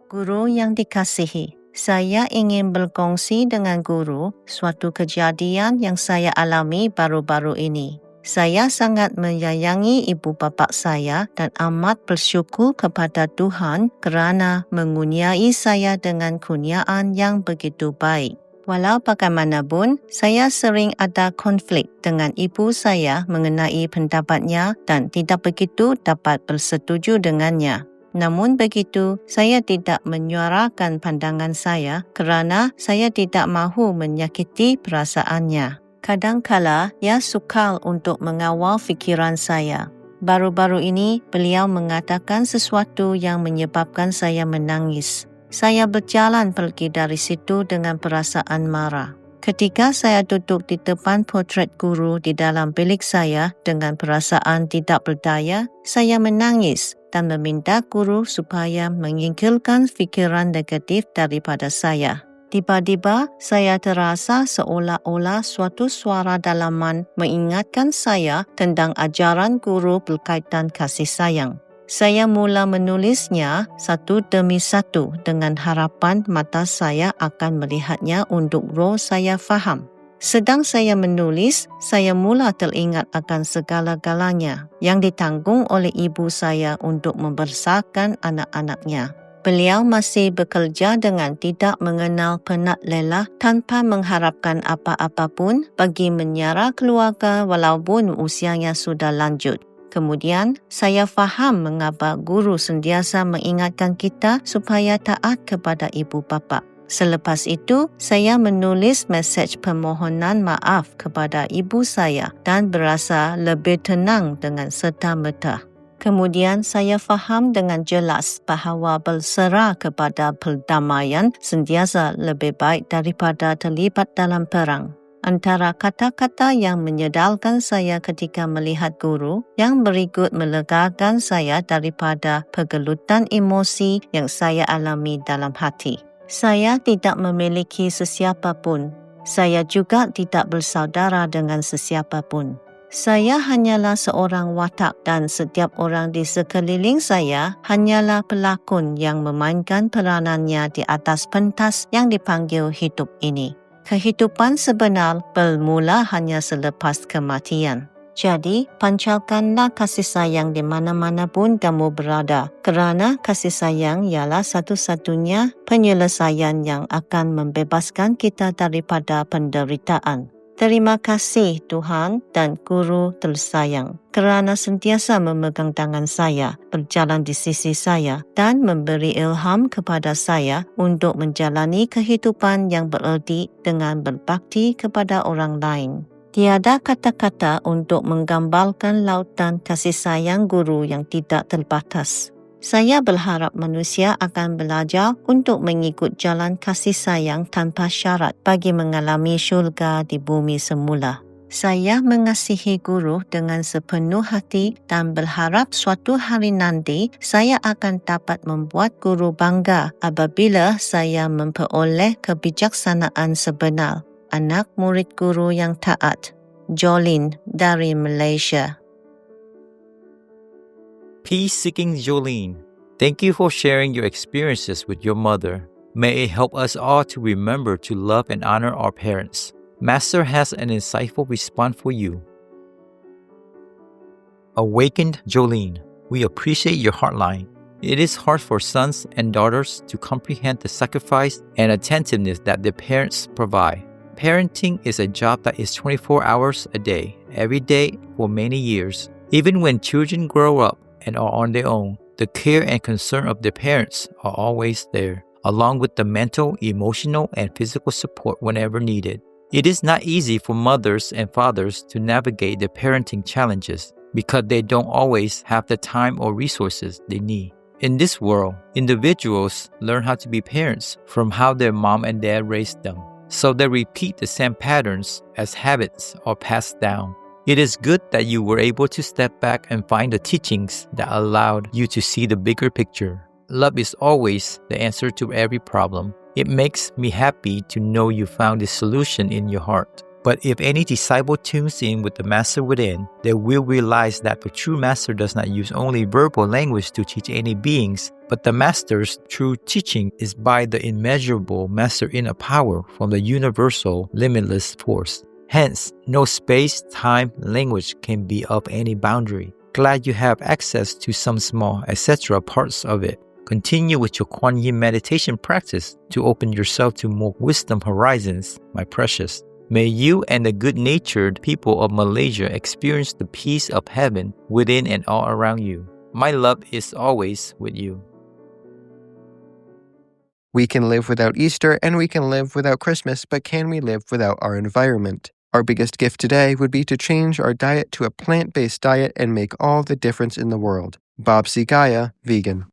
Guru yang dikasihi, saya ingin berkongsi dengan guru suatu kejadian yang saya alami baru-baru ini. Saya sangat menyayangi ibu bapa saya dan amat bersyukur kepada Tuhan kerana mengurniai saya dengan kurniaan yang begitu baik. Walau bagaimanapun, saya sering ada konflik dengan ibu saya mengenai pendapatnya dan tidak begitu dapat bersetuju dengannya. Namun begitu, saya tidak menyuarakan pandangan saya kerana saya tidak mahu menyakiti perasaannya. Kadangkala, ia sukar untuk mengawal fikiran saya. Baru-baru ini, beliau mengatakan sesuatu yang menyebabkan saya menangis. Saya berjalan pergi dari situ dengan perasaan marah. Ketika saya duduk di depan potret guru di dalam bilik saya dengan perasaan tidak berdaya, saya menangis dan meminta guru supaya menyingkirkan fikiran negatif daripada saya. Tiba-tiba, saya terasa seolah-olah suatu suara dalaman mengingatkan saya tentang ajaran guru berkaitan kasih sayang. Saya mula menulisnya satu demi satu dengan harapan mata saya akan melihatnya untuk roh saya faham. Sedang saya menulis, saya mula teringat akan segala-galanya yang ditanggung oleh ibu saya untuk membesarkan anak-anaknya. Beliau masih bekerja dengan tidak mengenal penat lelah tanpa mengharapkan apa-apa pun bagi menyara keluarga walaupun usianya sudah lanjut. Kemudian, saya faham mengapa guru sentiasa mengingatkan kita supaya taat kepada ibu bapa. Selepas itu, saya menulis mesej permohonan maaf kepada ibu saya dan berasa lebih tenang dengan serta-merta. Kemudian, saya faham dengan jelas bahawa berserah kepada perdamaian sentiasa lebih baik daripada terlibat dalam perang. Antara kata-kata yang menyedarkan saya ketika melihat guru yang berikut melegakan saya daripada pergelutan emosi yang saya alami dalam hati. Saya tidak memiliki sesiapa pun. Saya juga tidak bersaudara dengan sesiapa pun. Saya hanyalah seorang watak dan setiap orang di sekeliling saya hanyalah pelakon yang memainkan peranannya di atas pentas yang dipanggil hidup ini. Kehidupan sebenar bermula hanya selepas kematian. Jadi, pancarkanlah kasih sayang di mana-mana pun kamu berada, kerana kasih sayang ialah satu-satunya penyelesaian yang akan membebaskan kita daripada penderitaan. Terima kasih Tuhan dan Guru tersayang kerana sentiasa memegang tangan saya, berjalan di sisi saya dan memberi ilham kepada saya untuk menjalani kehidupan yang bererti dengan berbakti kepada orang lain. Tiada kata-kata untuk menggambarkan lautan kasih sayang Guru yang tidak terbatas. Saya berharap manusia akan belajar untuk mengikut jalan kasih sayang tanpa syarat bagi mengalami syurga di bumi semula. Saya mengasihi guru dengan sepenuh hati dan berharap suatu hari nanti saya akan dapat membuat guru bangga apabila saya memperoleh kebijaksanaan sebenar. Anak murid guru yang taat, Jolene dari Malaysia. Peace-seeking Jolene, thank you for sharing your experiences with your mother. May it help us all to remember to love and honor our parents. Master has an insightful response for you. Awakened Jolene, we appreciate your heartline. It is hard for sons and daughters to comprehend the sacrifice and attentiveness that their parents provide. Parenting is a job that is 24 hours a day, every day for many years. Even when children grow up and are on their own, the care and concern of their parents are always there, along with the mental, emotional, and physical support whenever needed. It is not easy for mothers and fathers to navigate their parenting challenges because they don't always have the time or resources they need. In this world, individuals learn how to be parents from how their mom and dad raised them, so they repeat the same patterns as habits are passed down. It is good that you were able to step back and find the teachings that allowed you to see the bigger picture. Love is always the answer to every problem. It makes me happy to know you found this solution in your heart. But if any disciple tunes in with the Master within, they will realize that the true Master does not use only verbal language to teach any beings, but the Master's true teaching is by the immeasurable Master inner power from the universal, limitless force. Hence, no space, time, language can be of any boundary. Glad you have access to some small, etc. parts of it. Continue with your Kuan Yin meditation practice to open yourself to more wisdom horizons, my precious. May you and the good-natured people of Malaysia experience the peace of heaven within and all around you. My love is always with you. We can live without Easter and we can live without Christmas, but can we live without our environment? Our biggest gift today would be to change our diet to a plant-based diet and make all the difference in the world. Bob Sigaya, vegan.